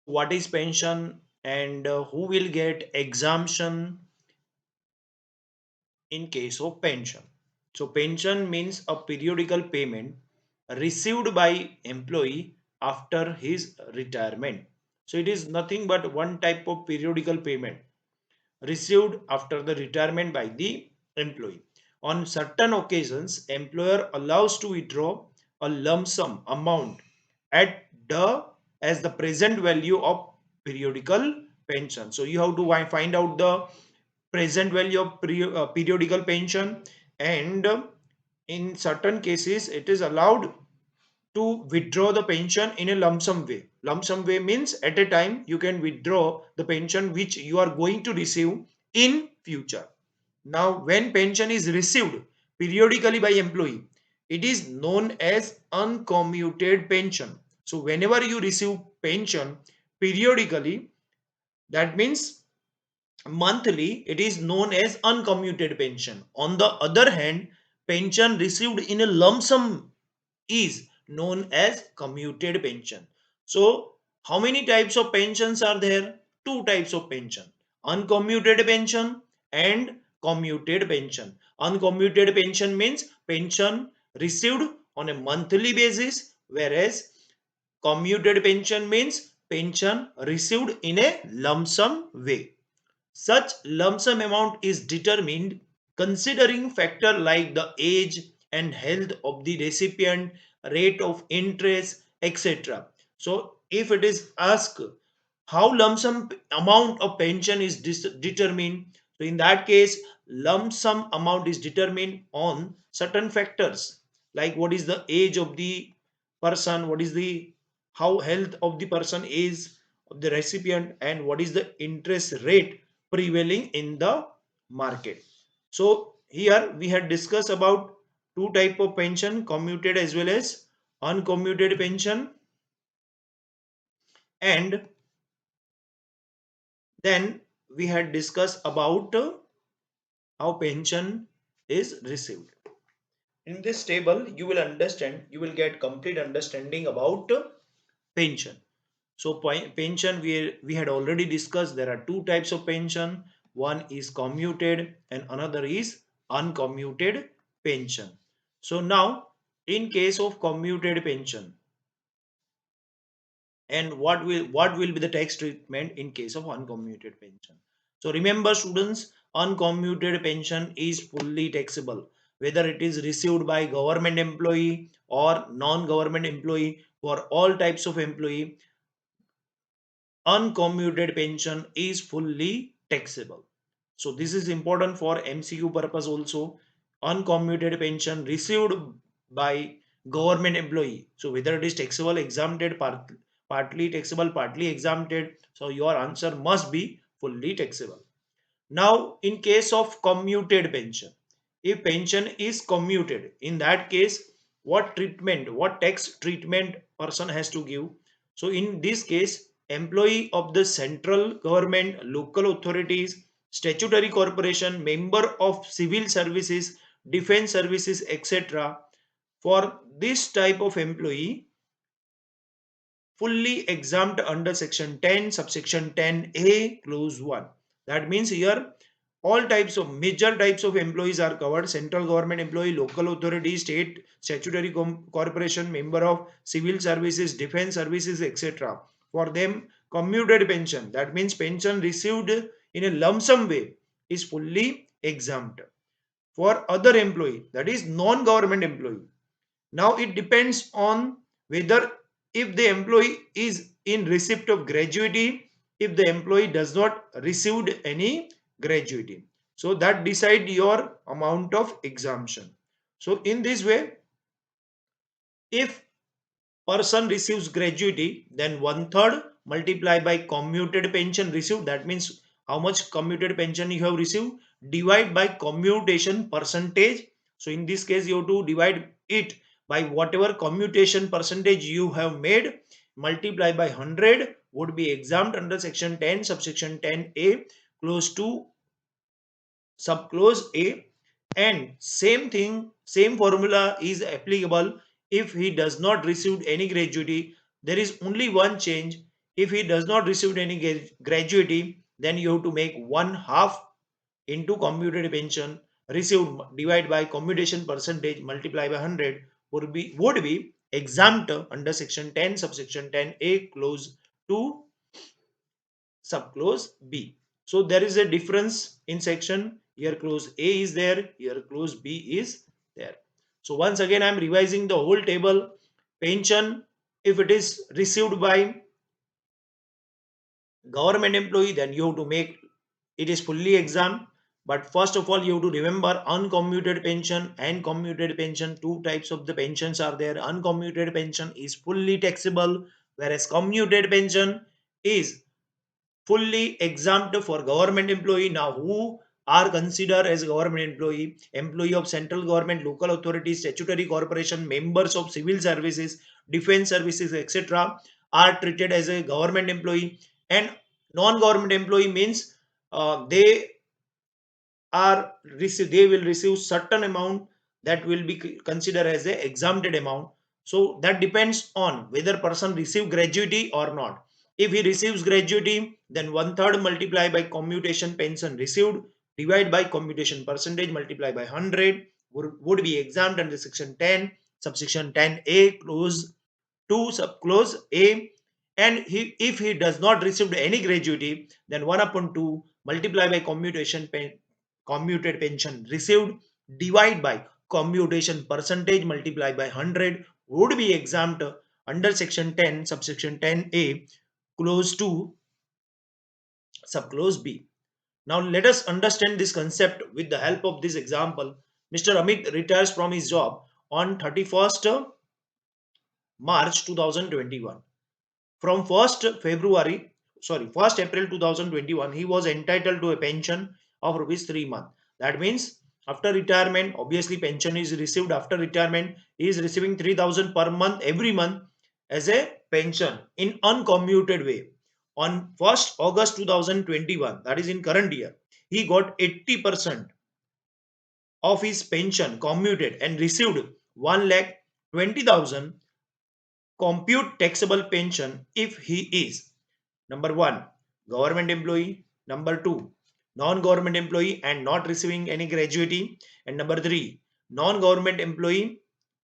What is pension and who will get exemption in case of pension? So pension means a periodical payment received by employee after his retirement. So it is nothing but one type of periodical payment received after the retirement by the employee. On certain occasions, employer allows to withdraw a lump sum amount at the as the present value of periodical pension. So you have to find out the present value of periodical pension, and in certain cases it is allowed to withdraw the pension in a lump sum way. Lump sum way means at a time you can withdraw the pension which you are going to receive in future. Now, when pension is received periodically by employee, it is known as uncommuted pension. So, whenever you receive pension periodically, that means monthly, it is known as uncommuted pension. On the other hand, pension received in a lump sum is known as commuted pension. So, how many types of pensions are there? Two types of pension: uncommuted pension and commuted pension. Uncommuted pension means pension received on a monthly basis, whereas commuted pension means pension received in a lump sum way. Such lump sum amount is determined considering factors like the age and health of the recipient, rate of interest, etc. So, if it is asked how lump sum amount of pension is determined, so in that case, lump sum amount is determined on certain factors like what is the age of the person, what is the how health of the person is of the recipient, and what is the interest rate prevailing in the market. So here we had discussed about two type of pension, commuted as well as uncommuted pension, and then we had discussed about how pension is received. In this table you will understand, you will get complete understanding about pension. So pension, we had already discussed there are two types of pension. One is commuted and another is uncommuted pension. So now in case of commuted pension, and what will be the tax treatment in case of uncommuted pension? So remember students, uncommuted pension is fully taxable whether it is received by government employee or non-government employee. For all types of employee, uncommuted pension is fully taxable. So this is important for MCQ purpose also. Uncommuted pension received by government employee. So whether it is taxable, exempted, partly taxable, partly exempted. So your answer must be fully taxable. Now, in case of commuted pension, if pension is commuted, in that case, what treatment, what tax treatment person has to give? So, in this case, employee of the central government, local authorities, statutory corporation, member of civil services, defense services, etc. For this type of employee, fully exempt under section 10 subsection 10a clause 1. That means here all types of major types of employees are covered: central government employee, local authority, state statutory corporation, member of civil services, defense services, etc. For them, commuted pension, that means pension received in a lump sum way, is fully exempt. For other employee, that is non government employee, now it depends on whether if the employee is in receipt of gratuity, if the employee does not received any gratuity. So that decide your amount of exemption. So in this way, if person receives gratuity, then one third multiplied by commuted pension received. That means how much commuted pension you have received, divide by commutation percentage. So in this case, you have to divide it by whatever commutation percentage you have made, multiply by 100, would be exempt under section 10 subsection 10a close to subclause A, and same thing, same formula is applicable if he does not receive any gratuity. There is only one change. If he does not receive any gratuity, then you have to make one half into commuted pension received divided by commutation percentage multiply by 100 would be exempt under section 10 subsection 10a clause 2 subclause b. So there is a difference in section. Here clause a is there, here clause b is there. So once again I am revising the whole table. Pension, if it is received by government employee, then you have to make it is fully exempt. But first of all, you have to remember uncommuted pension and commuted pension. Two types of the pensions are there. Uncommuted pension is fully taxable, whereas commuted pension is fully exempt for government employee. Now who are considered as government employee? Employee of central government, local authorities, statutory corporation, members of civil services, defense services, etc. are treated as a government employee. And non-government employee means they they will receive certain amount that will be considered as a exempted amount. So that depends on whether person receive gratuity or not. If he receives gratuity, then one third multiply by commutation pension received divide by commutation percentage multiply by 100 would be exempt under section 10 subsection 10a clause 2 subclause a. And if he does not receive any gratuity, then 1 upon 2 multiply by commuted pension received divide by commutation percentage multiply by 100 would be exempt under section 10 subsection 10a clause 2 subclause b. Now let us understand this concept with the help of this example. Mr. Amit retires from his job on 31st March 2021. From 1st April 2021, he was entitled to a pension of rupees 3 month. That means after retirement, obviously pension is received after retirement. He is receiving 3,000 per month every month as a pension in uncommuted way. On 1st August 2021, that is in current year, he got 80% of his pension commuted and received 1 lakh 20,000 compute taxable pension if he is number 1 government employee, number 2 non-government employee and not receiving any gratuity, and number 3 non-government employee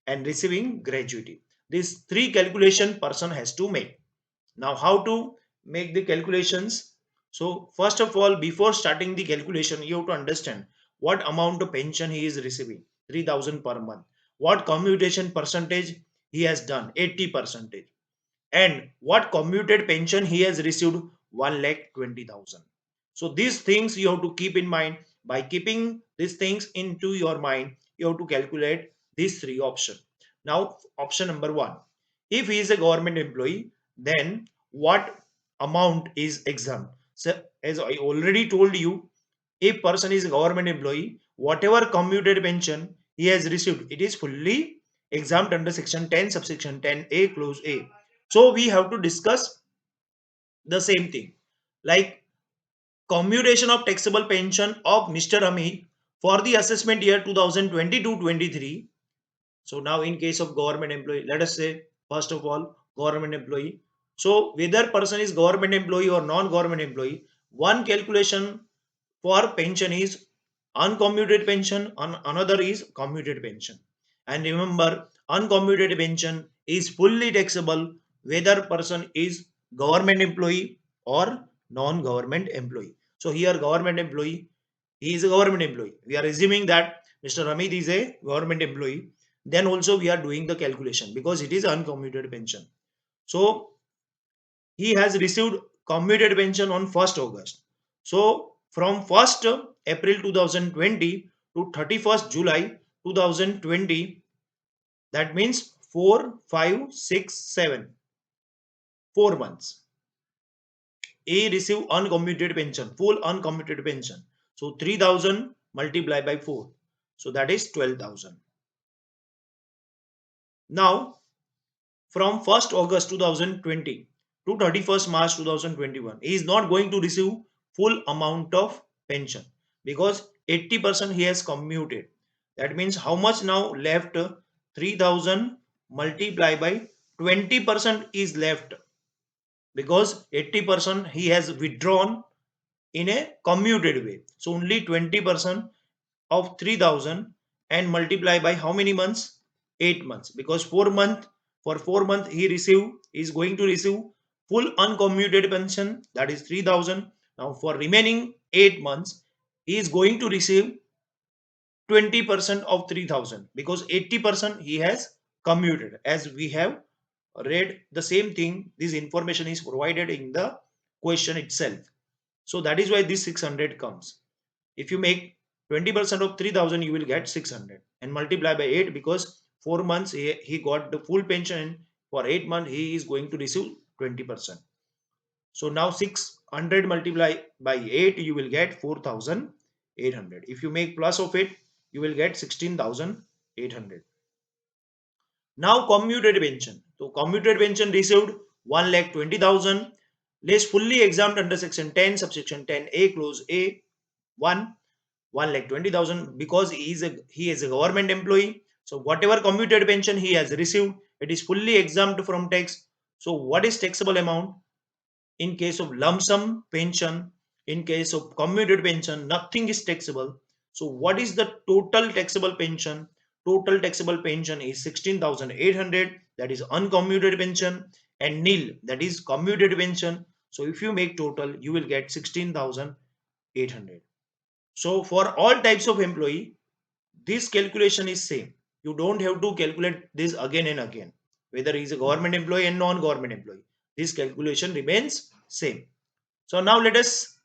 and receiving gratuity. These three calculation person has to make. Now how to make the calculations? So first of all, before starting the calculation, you have to understand what amount of pension he is receiving, 3,000 per month. What commutation percentage he has done, 80%, and what commuted pension he has received, 1 lakh 20,000. So these things you have to keep in mind. By keeping these things into your mind, you have to calculate these three options. Now option number 1, if he is a government employee, then what amount is exempt? So as I already told you, if person is a government employee, whatever commuted pension he has received, it is fully exempt under section 10 subsection 10a clause a. So we have to discuss the same thing, like commutation of taxable pension of Mr. Amit for the assessment year 2022-23. So now in case of government employee, let us say first of all government employee. So whether person is government employee or non-government employee, one calculation for pension is uncommuted pension and another is commuted pension. And remember, uncommuted pension is fully taxable whether person is government employee or non-government employee. So here government employee, he is a government employee. We are assuming that Mr. Ramit is a government employee. Then also we are doing the calculation because it is uncommuted pension. So he has received commuted pension on 1st August. So from 1st April 2020 to 31st July 2020, that means 4, 5, 6, 7, 4 months. He received uncommuted pension, full uncommuted pension. So 3,000 multiplied by 4. So that is 12,000. Now from 1st August 2020 to 31st March 2021, he is not going to receive full amount of pension because 80% he has commuted. That means how much now left? 3,000 multiplied by 20% is left. because 80% he has withdrawn in a commuted way. So only 20% of 3000 and multiply by how many months? 8 months, because 4 month, for 4 month he is going to receive full uncommuted pension, that is 3000. Now for remaining 8 months he is going to receive 20% of 3000, because 80% he has commuted. As we have read the same thing, this information is provided in the question itself. So that is why this 600 comes. If you make 20% of 3000, you will get 600 and multiply by 8, because 4 months he got the full pension. For 8 months he is going to receive 20%. So now 600 multiply by 8, you will get 4800. If you make plus of it, you will get 16800. Now commuted pension. So commuted pension received 1,20,000, less fully exempt under section 10 subsection 10A clause A 1,20,000, because he is a government employee. So whatever commuted pension he has received, it is fully exempt from tax. So what is taxable amount? In case of lump sum pension, in case of commuted pension, nothing is taxable. So what is the total taxable pension? Total taxable pension is 16,800, that is uncommuted pension, and nil, that is commuted pension. So if you make total, you will get 16,800. So for all types of employee, this calculation is same. You don't have to calculate this again and again, whether he is a government employee and non-government employee. This calculation remains same. So now let us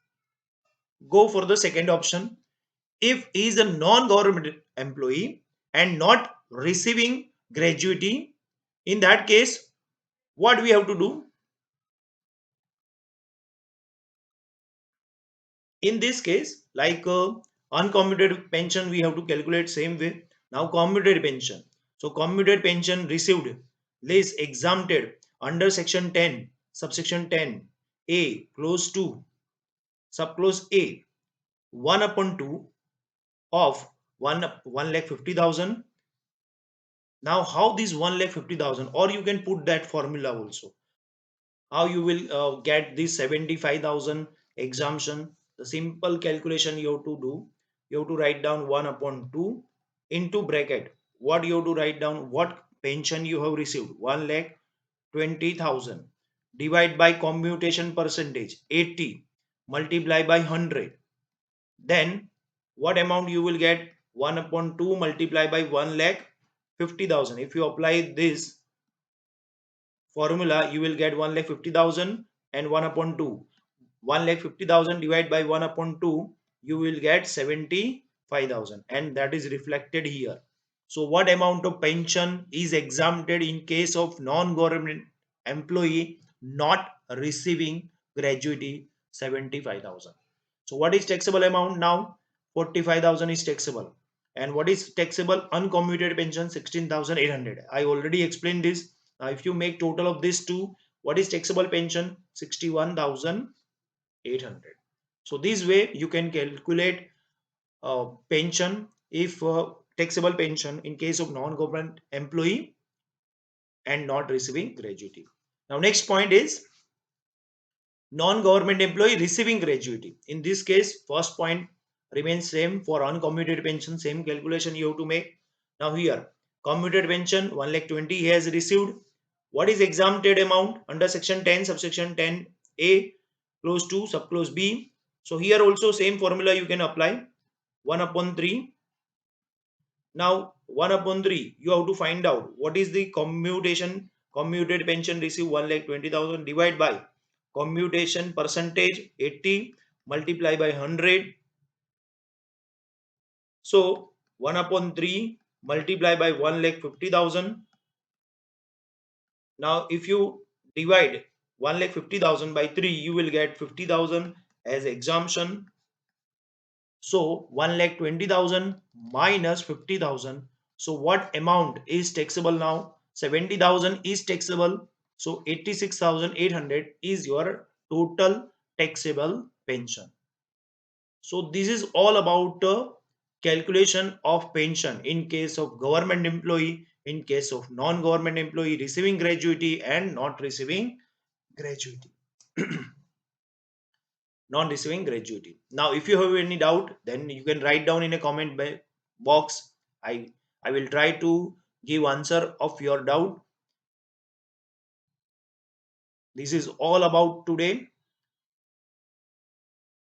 go for the second option. If he is a non-government employee and not receiving gratuity, in that case, what we have to do? In this case, like uncommuted pension, we have to calculate same way. Now commuted pension. So commuted pension received less exempted under section 10 subsection 10 A clause 2 subclause A 1 upon 2 of 1 lakh 50,000. Now how this 1 lakh 50,000, or you can put that formula also, how you will get this 75,000 exemption? The simple calculation you have to do, you have to write down 1 upon 2 into bracket. What you have to write down? What pension you have received? 1 lakh 20,000 divide by commutation percentage 80 multiply by 100. Then what amount you will get? 1 upon 2 multiply by 1 lakh 50,000. If you apply this formula, you will get 1 lakh 50,000 and 1 upon 2. 1 lakh 50,000 divided by 1 upon 2, you will get 75,000, and that is reflected here. So what amount of pension is exempted in case of non-government employee not receiving gratuity? 75,000. So what is taxable amount now? 45,000 is taxable. And what is taxable uncommuted pension? 16,800. I already explained this. Now if you make total of these two, what is taxable pension? 61,800. So this way you can calculate pension, if taxable pension in case of non-government employee and not receiving gratuity. Now next point is non-government employee receiving gratuity. In this case, first point remains same. For uncommuted pension, same calculation you have to make. Now here, commuted pension 1 lakh 20 he has received. What is exempted amount under section 10 subsection 10A clause 2 subclause B? So here also same formula you can apply. 1 upon 3. Now 1 upon 3, you have to find out what is the commuted pension received 1 lakh 20,000 divided by commutation percentage 80 multiply by 100. So 1 upon 3 multiply by 1 lakh 50,000. Now if you divide 1 lakh 50,000 by 3, you will get 50,000 as exemption. So 1 lakh 20,000 minus 50,000. So what amount is taxable now? 70,000 is taxable. So 86,800 is your total taxable pension. So this is all about calculation of pension in case of government employee, in case of non-government employee receiving gratuity and not receiving gratuity. non-receiving gratuity. Now, if you have any doubt, then you can write down in a comment box. I will try to give answer of your doubt. This is all about today.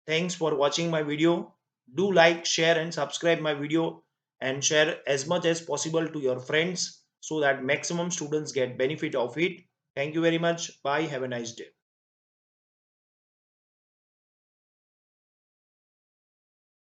Thanks for watching my video. Do like, share and subscribe my video and share as much as possible to your friends so that maximum students get benefit of it. Thank you very much. Bye. Have a nice day.